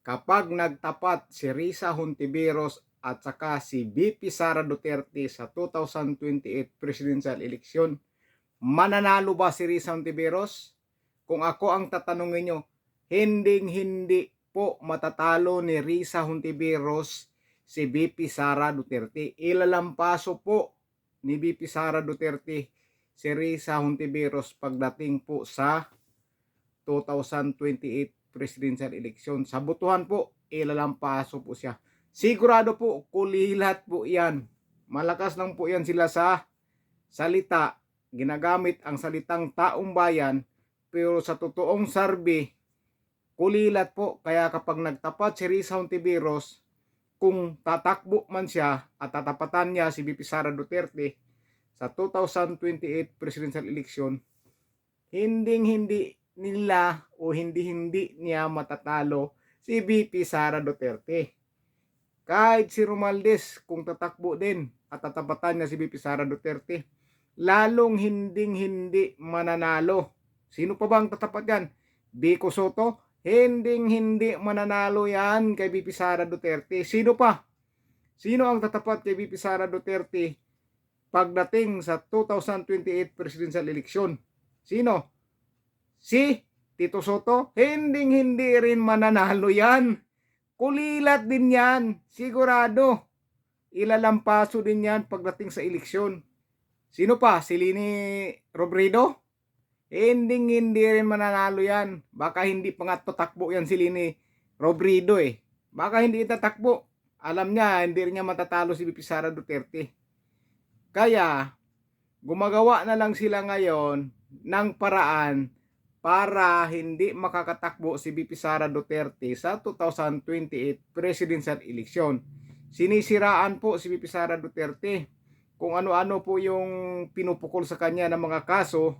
kapag nagtapat si Risa Hontiveros at saka si VP Sara Duterte sa 2028 presidential election, mananalo ba si Risa Hontiveros? Kung ako ang tatanungin nyo, hindi po matatalo ni Risa Hontiveros si VP Sara Duterte. Ilalampaso po ni VP Sara Duterte si Risa Hontiveros pagdating po sa 2028 presidential election. Sa botohan po, ilalampaso po siya. Sigurado po, kulilat po yan. Malakas lang po yan sila sa salita. Ginagamit ang salitang taong bayan, pero sa totoong survey, kulilat po. Kaya kapag nagtapat si Risa Hontiveros, kung tatakbo man siya at tatapatan niya si VP Sara Duterte sa 2028 presidential election, hindi nila o hindi niya matatalo si VP Sara Duterte. Kahit si Romualdez kung tatakbo din at tatapatan niya si VP Sara Duterte, lalong hindi mananalo. Sino pa bang tatapat yan? Vico Soto? Hindi mananalo yan kay VP Sara Duterte. Sino pa? Sino ang tatapat kay VP Sara Duterte pagdating sa 2028 presidential election? Sino? Si Tito Soto? Hindi rin mananalo yan. Kulilat din yan. Sigurado. Ilalampaso din yan pagdating sa eleksyon. Sino pa? Si Lini Robredo? Hindi rin mananalo yan. Baka hindi pa nga tatakbo yan si Lini Robredo eh. Baka hindi tatakbo. Alam niya, hindi rin niya matatalo si VP Sara Duterte. Kaya, gumagawa na lang sila ngayon ng paraan para hindi makakatakbo si VP Sara Duterte sa 2028 presidential election. Sinisiraan po si VP Sara Duterte kung ano-ano po yung pinupukol sa kanya ng mga kaso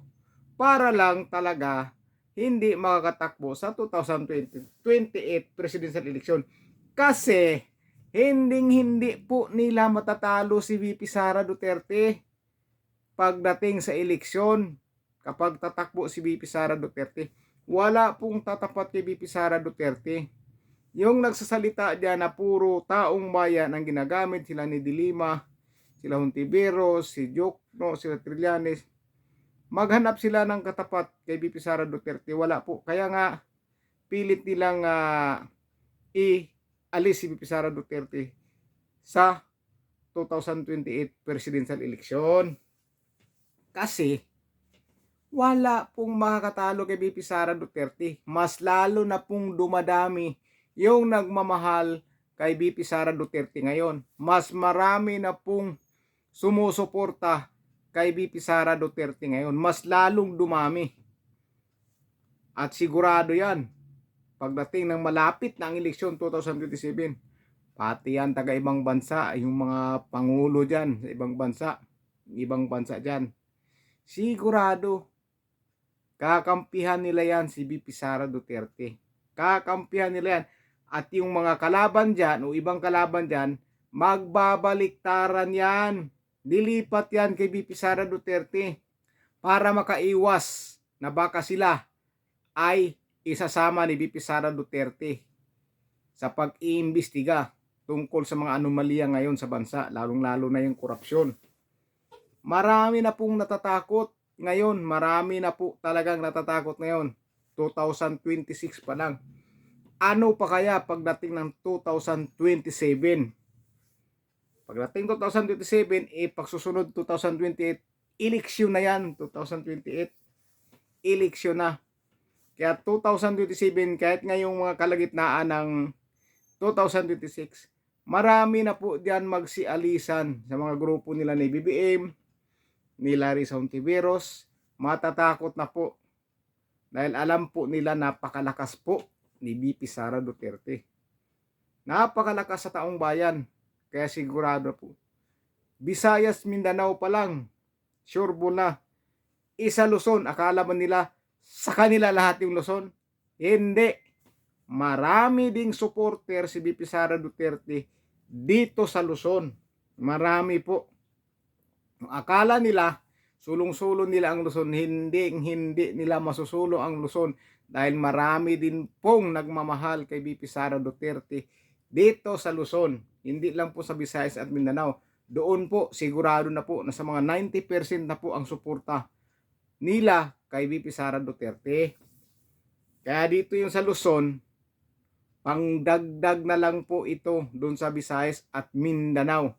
para lang talaga hindi makakatakbo sa 2028 presidential election. Kasi hindi po nila matatalo si VP Sara Duterte pagdating sa eleksyon. Kapag tatakbo si VP Sara Duterte, wala pong tatapat kay VP Sara Duterte. Yung nagsasalita diyan na puro taong bayan ang ginagamit, sila ni Dilima, sila Hontiveros, si Jokno, sila Trillanes, maghanap sila ng katapat kay VP Sara Duterte. Wala po. Kaya nga pilit nilang ialis si VP Sara Duterte sa 2028 presidential election. Kasi wala pong makakatalo kay VP Sara Duterte. Mas lalo na pong dumadami yung nagmamahal kay VP Sara Duterte ngayon. Mas marami na pong sumusuporta kay VP Sara Duterte ngayon. Mas lalong dumami. At sigurado yan, pagdating ng malapit na ang eleksyon 2027, pati yan taga ibang bansa, yung mga pangulo dyan sa ibang bansa dyan, sigurado kakampihan nila yan si VP Sara Duterte. Kakampihan nila yan. At yung mga kalaban dyan o ibang kalaban dyan, magbabaliktaran yan. Dilipat yan kay VP Sara Duterte para makaiwas na baka sila ay isasama ni VP Sara Duterte sa pag-iimbestiga tungkol sa mga anomalya ngayon sa bansa, lalong-lalo na yung korupsyon. Marami na pong natatakot ngayon, marami na po talagang natatakot ngayon. 2026 pa lang. Ano pa kaya pagdating ng 2027? Pagdating 2027, pagsusunod 2028, eleksyon na yan. 2028, eleksyon na. Kaya 2027, kahit ngayong mga kalagitnaan ng 2026, marami na po diyan magsialisan sa mga grupo nila ni BBM, ni Risa Hontiveros. Matatakot na po. Dahil alam po nila napakalakas po ni VP Sara Duterte. Napakalakas sa taong bayan. Kaya sigurado po. Visayas, Mindanao pa lang, sure po na. Isa Luzon, akala man nila sa kanila lahat yung Luzon. Hindi. Marami ding supporter si VP Sara Duterte dito sa Luzon. Marami po. Akala nila sulong-sulong nila ang Luzon, hindi nila masusulong ang Luzon Dahil marami din pong nagmamahal kay VP Sara Duterte dito sa Luzon. Hindi lang po sa Visayas at Mindanao. Doon po sigurado na po na sa mga 90% na po ang suporta nila kay VP Sara Duterte. Kaya dito yung sa Luzon, pangdagdag na lang po ito doon sa Visayas at Mindanao.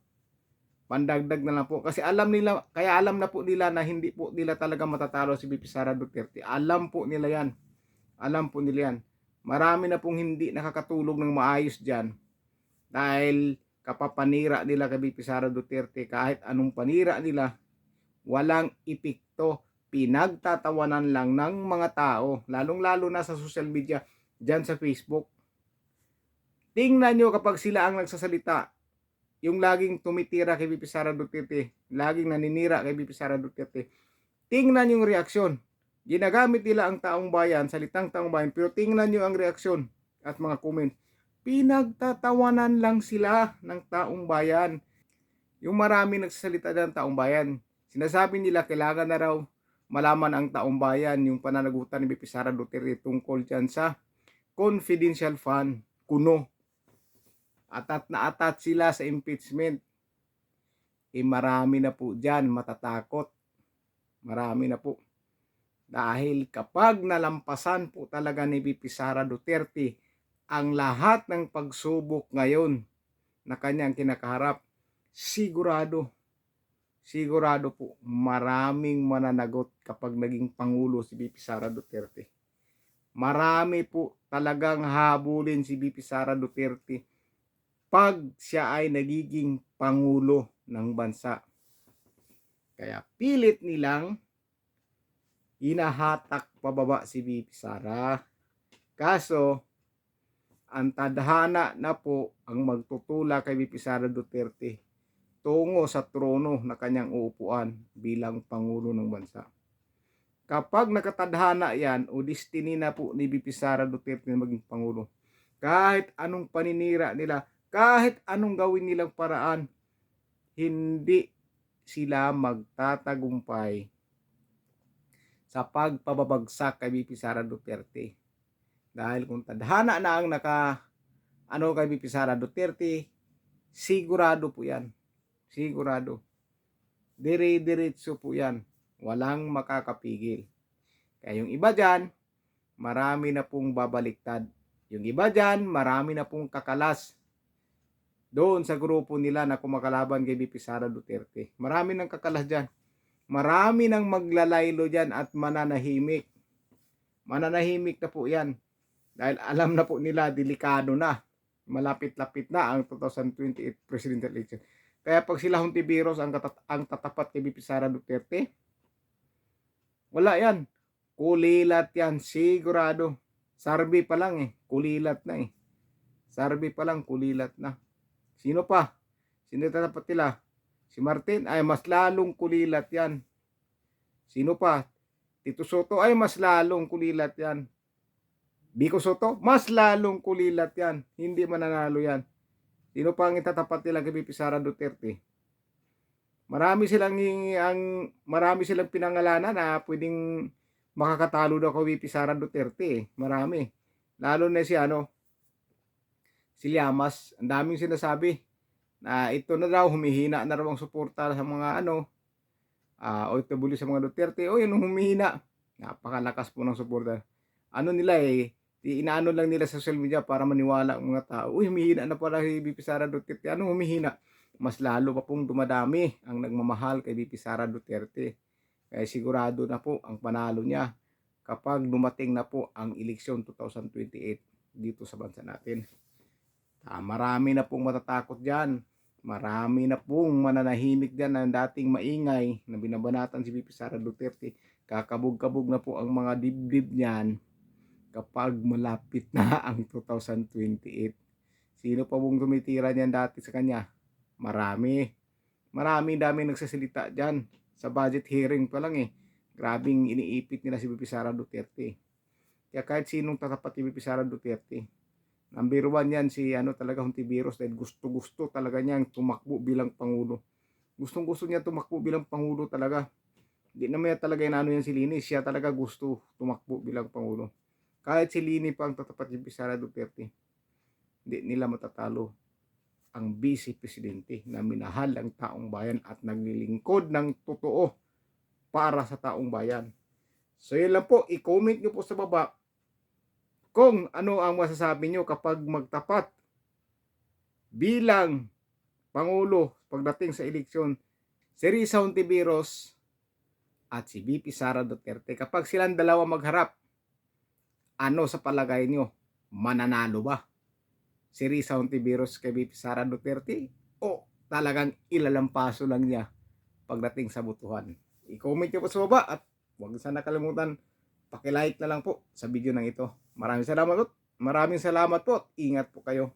Pandagdag na lang po kasi alam nila, kaya alam na po nila na hindi po nila talaga matatalo si VP Sara Duterte. Alam po nila yan. Alam po nila yan. Marami na pong hindi nakakatulog ng maayos dyan dahil kapapanira nila kay VP Sara Duterte. Kahit anong panira nila, walang epekto. Pinagtatawanan lang ng mga tao, lalong lalo na sa social media, dyan sa Facebook. Tingnan nyo kapag sila ang nagsasalita, yung laging tumitira kay VP Sara Duterte, laging naninira kay VP Sara Duterte, tingnan yung reaksyon. Ginagamit nila ang taong bayan, salitang taong bayan, pero tingnan nyo ang reaksyon at mga comment. Pinagtatawanan lang sila ng taong bayan. Yung marami nagsasalita ng taong bayan, sinasabi nila kailangan na raw malaman ang taong bayan yung pananagutan ni VP Sara Duterte tungkol dyan sa confidential fund, kuno. Atat na atat sila sa impeachment. Marami na po dyan matatakot. Marami na po. Dahil kapag nalampasan po talaga ni VP Sara Duterte ang lahat ng pagsubok ngayon na kanyang kinakaharap, sigurado po maraming mananagot kapag naging Pangulo si VP Sara Duterte. Marami po talagang habulin si VP Sara Duterte pag siya ay nagiging Pangulo ng bansa. Kaya pilit nilang hinahatak pababa si VP Sara. Kaso, ang tadhana na po ang magtutula kay VP Sara Duterte tungo sa trono na kanyang uupuan bilang Pangulo ng bansa. Kapag nakatadhana yan o destiny na po ni VP Sara Duterte na maging Pangulo, kahit anong paninira nila, kahit anong gawin nilang paraan, hindi sila magtatagumpay sa pagpababagsak kay VP Sara Duterte. Dahil kung tadhana na ang kay VP Sara Duterte, sigurado po yan. Sigurado. Dire-diretso po yan. Walang makakapigil. Kaya yung iba dyan, marami na pong babaliktad. Yung iba dyan, marami na pong kakalas doon sa grupo nila na kumakalaban kay VP Sara Duterte. Marami nang kakalas dyan. Marami nang maglalaylo dyan at mananahimik. Mananahimik na po yan. Dahil alam na po nila, delikado na. Malapit-lapit na ang 2028 presidential election. Kaya pag sila Hontiveros ang tatapat kay VP Sara Duterte, wala yan. Kulilat yan, sigurado. Sarbi pa lang kulilat na Sarbi pa lang, kulilat na. Sino pa? Sino tatapat nila? Si Martin, ay mas lalong kulilat yan. Sino pa? Tito Soto, ay mas lalong kulilat yan. Vico Soto, mas lalong kulilat yan. Hindi mananalo yan. Sino pa ang itatapat nila kay VP Sara Duterte? Marami silang pinangalanan na pwedeng makakatalo daw kay VP Sara Duterte. Marami. Lalo na si Llamas, ang daming sinasabi na ito na daw, humihina na raw ang suporta sa mga OFW sa mga Duterte. O yun, humihina. Napakalakas po ng suporta. Inaano lang nila sa social media para maniwala ang mga tao. Uy, humihina na pala si VP Sara Duterte. Ano humihina? Mas lalo pa pong dumadami ang nagmamahal kay VP Sara Duterte. Kaya sigurado na po ang panalo niya kapag dumating na po ang eleksyon 2028 dito sa bansa natin. Marami na pong matatakot dyan. Marami na pong mananahimik dyan na dating maingay na binabanatan si VP Sara Duterte. Kakabog-kabog na po ang mga dibdib niyan kapag malapit na ang 2028. Sino pa pong tumitira niyan dati sa kanya? Dami nagsasalita dyan. Sa budget hearing pa lang grabing iniipit nila si VP Sara Duterte. Kaya kahit sinong tatapat si VP Sara Duterte, number 1 yan si talaga Hontiveros dahil gusto talaga niyang tumakbo bilang Pangulo. Gusto niya tumakbo bilang Pangulo talaga. Hindi naman talaga yan yan si Linis. Siya talaga gusto tumakbo bilang Pangulo. kahit si Lini pa ang tatapat ni Sara Duterte, hindi nila matatalo ang Vice Presidente na minahal ang taong bayan at naglilingkod ng totoo para sa taong bayan. So yun lang po, i-comment nyo po sa baba kung ano ang masasabi nyo kapag magtapat bilang Pangulo pagdating sa eleksyon si Risa Hontiveros at si VP Sara Duterte. Kapag silang dalawa magharap, ano sa palagay nyo? Mananalo ba si Risa Hontiveros kay VP Sara Duterte o talagang ilalampaso lang niya pagdating sa botohan? I-comment nyo po sa baba at huwag sana kalimutan paki-like na lang po sa video ng ito. Maraming salamat po. Ingat po kayo.